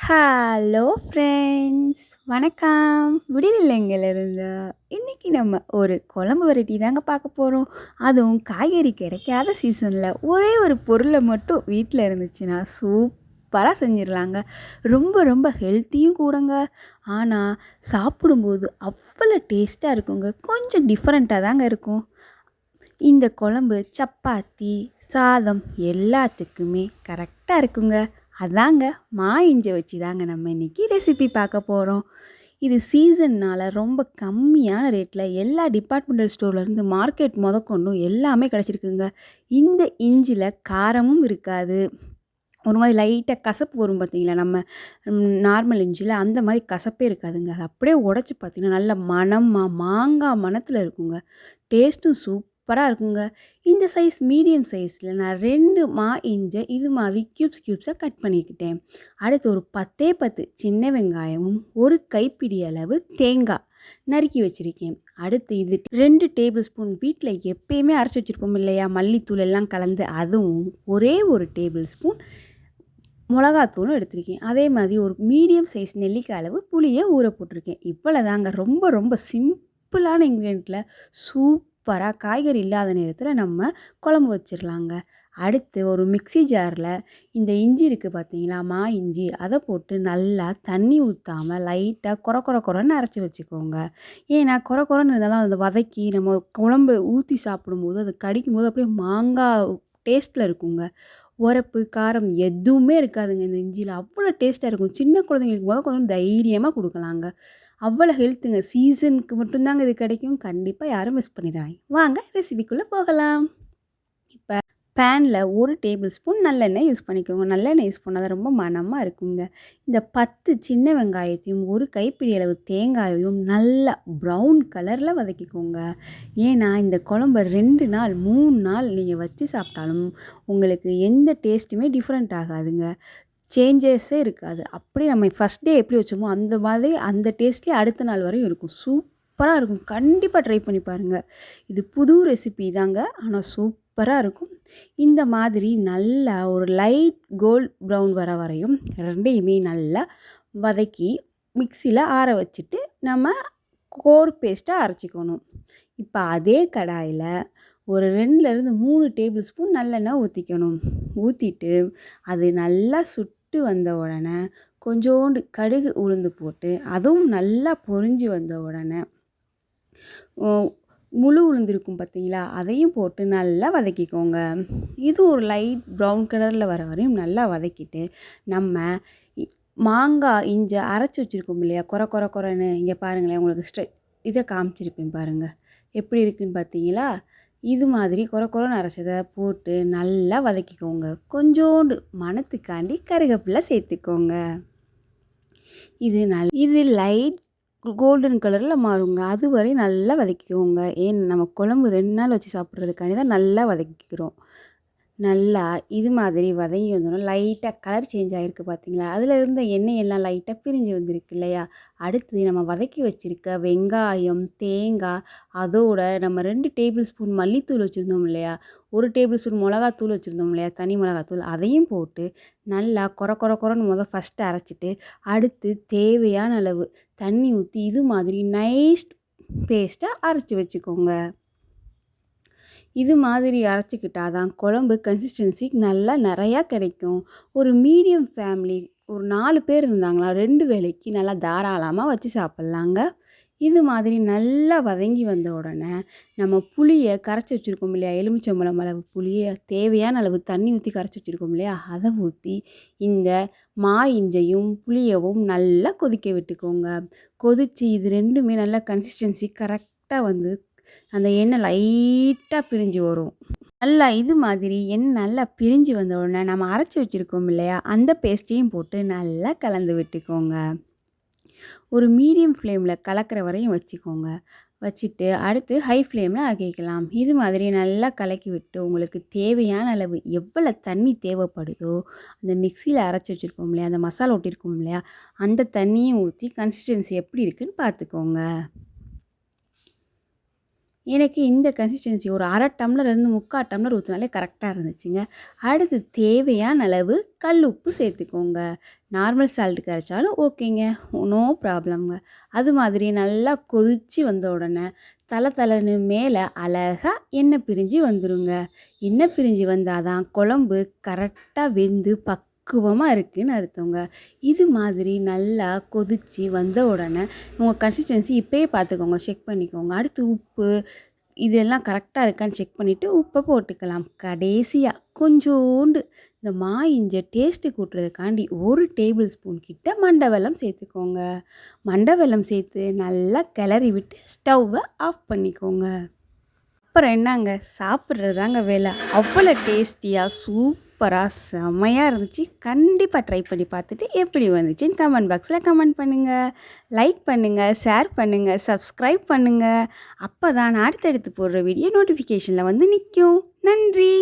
Hello friends, வணக்கம். விடியலிலேங்கிலிருந்து இன்றைக்கி நம்ம ஒரு குழம்பு வெரைட்டி தாங்க பார்க்க போகிறோம். அதுவும் காய்கறி கிடைக்காத சீசனில் ஒரே ஒரு பொருளை மட்டும் வீட்டில் இருந்துச்சுன்னா சூப்பராக செஞ்சிடலாங்க. ரொம்ப ரொம்ப ஹெல்த்தியும் கூடங்க. ஆனால் சாப்பிடும்போது அவ்வளோ டேஸ்ட்டாக இருக்குங்க. கொஞ்சம் டிஃப்ரெண்ட்டாக தாங்க இருக்கும். இந்த குழம்பு சப்பாத்தி, சாதம் எல்லாத்துக்குமே கரெக்டாக இருக்குங்க. அதாங்க இஞ்சி வச்சு தாங்க நம்ம இன்றைக்கி ரெசிபி பார்க்க போகிறோம். இது சீசன்னால் ரொம்ப கம்மியான ரேட்டில் எல்லா டிபார்ட்மெண்டல் ஸ்டோர்லேருந்து மார்க்கெட் முதற்கொண்டும் எல்லாமே கிடச்சிருக்குங்க. இந்த இஞ்சியில் காரமும் இருக்காது. ஒரு மாதிரி லைட்டாக கசப்பு வரும் பார்த்தீங்களா, நம்ம நார்மல் இஞ்சியில் அந்த மாதிரி கசப்பே இருக்காதுங்க. அது அப்படியே உடச்சி பார்த்தீங்கன்னா நல்ல மணமாக மாங்காய் மணத்தில் இருக்குங்க. டேஸ்ட்டும் சூப்பராக இருக்குங்க. இந்த சைஸ் மீடியம் சைஸில் நான் 2 இஞ்சை இது மாதிரி க்யூப்ஸாக கட் பண்ணிக்கிட்டேன். அடுத்து ஒரு 10 சின்ன வெங்காயமும் ஒரு கைப்பிடி அளவு தேங்காய் நறுக்கி வச்சுருக்கேன். அடுத்து இது 2 டேபிள் ஸ்பூன் வீட்டில் எப்பயுமே அரைச்சி வச்சுருப்போம் இல்லையா, மல்லித்தூள் எல்லாம் கலந்து, அதுவும் ஒரே ஒரு டேபிள் ஸ்பூன் மிளகாத்தூளும் எடுத்திருக்கேன். அதே மாதிரி ஒரு மீடியம் சைஸ் நெல்லிக்காய் அளவு புளியை ஊற போட்டிருக்கேன். இவ்வளோதாங்க. ரொம்ப ரொம்ப சிம்பிளான இன்க்ரீடியண்ட்டில் சூப்பராக காய்கறி இல்லாத நேரத்தில் நம்ம குழம்பு வச்சிடலாங்க. அடுத்து ஒரு மிக்ஸி ஜாரில் இந்த இஞ்சி இருக்குது பார்த்தீங்களா, இஞ்சி, அதை போட்டு நல்லா தண்ணி ஊற்றாமல் லைட்டாக கொரன்னு அரைச்சி வச்சுக்கோங்க. ஏன்னா கொரன்னு இருந்தால் தான் அதை வதக்கி நம்ம குழம்பு ஊற்றி சாப்பிடும்போது அது கடிக்கும்போது அப்படியே மாங்காய் டேஸ்ட்டில் இருக்குங்க. உரப்பு, காரம் எதுவுமே இருக்காதுங்க இந்த இஞ்சியில். அவ்வளோ டேஸ்ட்டாக இருக்கும். சின்ன குழந்தைங்களுக்கு கொஞ்சம் தைரியமாக கொடுக்கலாங்க. அவ்வளோ ஹெல்த்துங்க. சீசனுக்கு மட்டும்தாங்க இது கிடைக்கும். கண்டிப்பாக யாரும் மிஸ் பண்ணிடாதீங்க. வாங்க ரெசிபிக்குள்ளே போகலாம். இப்போ பேனில் 1 டேபிள் ஸ்பூன் நல்லெண்ணெய் யூஸ் பண்ணிக்கோங்க. நல்லெண்ணெய் யூஸ் பண்ணால் தான் ரொம்ப மணமாக இருக்குங்க. இந்த 10 சின்ன வெங்காயத்தையும் ஒரு கைப்பிடி அளவு தேங்காயையும் நல்லா ப்ரௌன் கலரில் வதக்கிக்கோங்க. ஏன்னா இந்த குழம்பு 2 நாள் 3 நாள் நீங்கள் வச்சு சாப்பிட்டாலும் உங்களுக்கு எந்த டேஸ்ட்டுமே டிஃப்ரெண்ட் ஆகாதுங்க. சேஞ்சஸே இருக்காது. அப்படி நம்ம ஃபஸ்ட் டே எப்படி வச்சோமோ அந்த மாதிரி அந்த டேஸ்ட்லேயே அடுத்த நாள் வரையும் இருக்கும். சூப்பராக இருக்கும். கண்டிப்பாக ட்ரை பண்ணி பாருங்கள். இது புது ரெசிபி தாங்க, ஆனால் சூப்பராக இருக்கும். இந்த மாதிரி நல்லா ஒரு லைட் கோல்ட் ப்ரௌன் வர வரையும் 2யுமே நல்லா வதக்கி மிக்சியில் ஆற வச்சுட்டு நம்ம கோர் பேஸ்ட்டாக அரைச்சிக்கணும். இப்போ அதே கடாயில் ஒரு 2லேருந்து 3 டேபிள் ஸ்பூன் நல்லெண்ணெய் ஊற்றிக்கணும். ஊற்றிட்டு அது நல்லா சுட்டு வந்த உடனே கொஞ்சோண்டு கடுகு உளுந்து போட்டு அதுவும் நல்லா பொரிஞ்சு வந்த உடனே முழு உளுந்து இருக்கும் பார்த்தீங்களா, அதையும் போட்டு நல்லா வதக்கிக்கோங்க. இது ஒரு லைட் ப்ரௌன் கலரில் வர வரையும் நல்லா வதக்கிட்டு நம்ம மாங்காய் இஞ்சை அரைச்சி வச்சுருக்கோம் இல்லையா, கொரன்னு. இங்கே பாருங்களேன், உங்களுக்கு இதை காமிச்சிருப்பேன் பாருங்கள் எப்படி இருக்குன்னு பார்த்தீங்களா. இது மாதிரி கொரன்னு அரைச்சதை போட்டு நல்லா வதக்கிக்கோங்க. கொஞ்சோண்டு மணத்துக்காண்டி கருவேப்பிலை சேர்த்துக்கோங்க. இது லைட் கோல்டன் கலரில் மாறுங்க. அது வரை நல்லா வதக்கிக்கோங்க. நம்ம குழம்பு 2 நாள் வச்சு சாப்பிட்றதுக்காண்டி தான் நல்லா வதக்கிக்கிறோம். நல்லா இது மாதிரி வதங்கி வந்தோன்னா லைட்டாக கலர் சேஞ்ச் ஆகிருக்கு பார்த்தீங்களா, அதில் இருந்த எண்ணெய் எல்லாம் லைட்டாக பிரிஞ்சு வந்திருக்கு இல்லையா. அடுத்து நம்ம வதக்கி வச்சுருக்க வெங்காயம், தேங்காய், அதோட நம்ம 2 டேபிள் ஸ்பூன் மல்லித்தூள் வச்சுருந்தோம் இல்லையா, 1 டேபிள் ஸ்பூன் மிளகாத்தூள் வச்சுருந்தோம் இல்லையா, தனி மிளகாத்தூள், அதையும் போட்டு நல்லா கொரன்னு ஃபஸ்ட்டு அரைச்சிட்டு அடுத்து தேவையான அளவு தண்ணி ஊற்றி இது மாதிரி நைஸ் பேஸ்ட்டாக அரைச்சி வச்சுக்கோங்க. இது மாதிரி அரைச்சிக்கிட்டால் தான் குழம்பு கன்சிஸ்டன்சி நல்லா நிறையா கிடைக்கும். ஒரு மீடியம் ஃபேமிலி ஒரு 4 பேர் இருந்தாங்களா 2 வேளைக்கு நல்லா தாராளமாக வச்சு சாப்பிட்லாங்க. இது மாதிரி நல்லா வதங்கி வந்த உடனே நம்ம புளியை கரைச்சி வச்சுருக்கோம் இல்லையா, எலுமிச்சம்பழம் அளவு புளியை தேவையான அளவு தண்ணி ஊற்றி கரைச்சி வச்சுருக்கோம் இல்லையா, அதை ஊற்றி இந்த இஞ்சையும் புளியவும் நல்லா கொதிக்க விட்டுக்கோங்க. கொதித்து இது 2மே நல்லா கன்சிஸ்டன்சி கரெக்டாக வந்து அந்த எண்ணெய் லைட்டாக பிரிஞ்சு வரும். நல்லா இது மாதிரி எண்ணெய் நல்லா பிரிஞ்சு வந்த உடனே நம்ம அரைச்சி வச்சுருக்கோம் இல்லையா, அந்த பேஸ்ட்டையும் போட்டு நல்லா கலந்து விட்டுக்கோங்க. ஒரு மீடியம் ஃப்ளேமில் கலக்கிற வரையும் வச்சுக்கோங்க. வச்சுட்டு அடுத்து ஹை ஃப்ளேமில் ஆக்கிக்கலாம். இது மாதிரி நல்லா கலக்கி விட்டு உங்களுக்கு தேவையான அளவு எவ்வளோ தண்ணி தேவைப்படுதோ அந்த மிக்சியில் அரைச்சி வச்சுருப்போம் இல்லையா, அந்த மசாலா ஒட்டியிருக்கோம் இல்லையா, அந்த தண்ணியும் ஊற்றி கன்சிஸ்டன்சி எப்படி இருக்குதுன்னு பார்த்துக்கோங்க. எனக்கு இந்த கன்சிஸ்டன்சி ஒரு 1/2 டம்ளர்லேருந்து 3/4 டம்ளர் ஊற்றினாலே கரெக்டாக இருந்துச்சுங்க. அடுத்து தேவையான அளவு கல் உப்பு சேர்த்துக்கோங்க. நார்மல் சால்ட் கரைச்சாலும் ஓகேங்க, நோ ப்ராப்ளம்ங்க. அது மாதிரி நல்லா கொதித்து வந்த உடனே தலை தலைன்னு மேலே அழகாக எண்ணெய் பிரிஞ்சு வந்துடுங்க. எண்ணெய் பிரிஞ்சு வந்தால் தான் குழம்பு கரெக்டாக வெந்து பக்குவமாக இருக்குதுன்னு அர்த்தங்க. இது மாதிரி நல்லா கொதித்து வந்த உடனே உங்கள் கன்சிஸ்டன்சி இப்போயே பார்த்துக்கோங்க, செக் பண்ணிக்கோங்க. அடுத்து உப்பு இதெல்லாம் கரெக்டாக இருக்கான்னு செக் பண்ணிவிட்டு உப்பை போட்டுக்கலாம். கடைசியாக கொஞ்சோண்டு இந்த இஞ்ச டேஸ்ட்டு கூட்டுறதுக்காண்டி 1 டேபிள் ஸ்பூன் கிட்ட மண்டை வெல்லம் சேர்த்துக்கோங்க. மண்டை வெல்லம் சேர்த்து நல்லா கிளறி விட்டு ஸ்டவ்வை ஆஃப் பண்ணிக்கோங்க. அப்புறம் என்னங்க, சாப்பிட்றது தாங்க வேலை. அவ்வளோ டேஸ்டியாக சூப்பராக செம்மையாக இருந்துச்சு. கண்டிப்பாக ட்ரை பண்ணி பார்த்துட்டு எப்படி வந்துச்சுன்னு கமெண்ட் பாக்ஸில் கமெண்ட் பண்ணுங்கள். லைக் பண்ணுங்கள், ஷேர் பண்ணுங்கள், சப்ஸ்கிரைப் பண்ணுங்கள். அப்போ தான் நான் அடுத்தடுத்து போடுற வீடியோ நோட்டிஃபிகேஷனில் வந்து நிற்கும். நன்றி.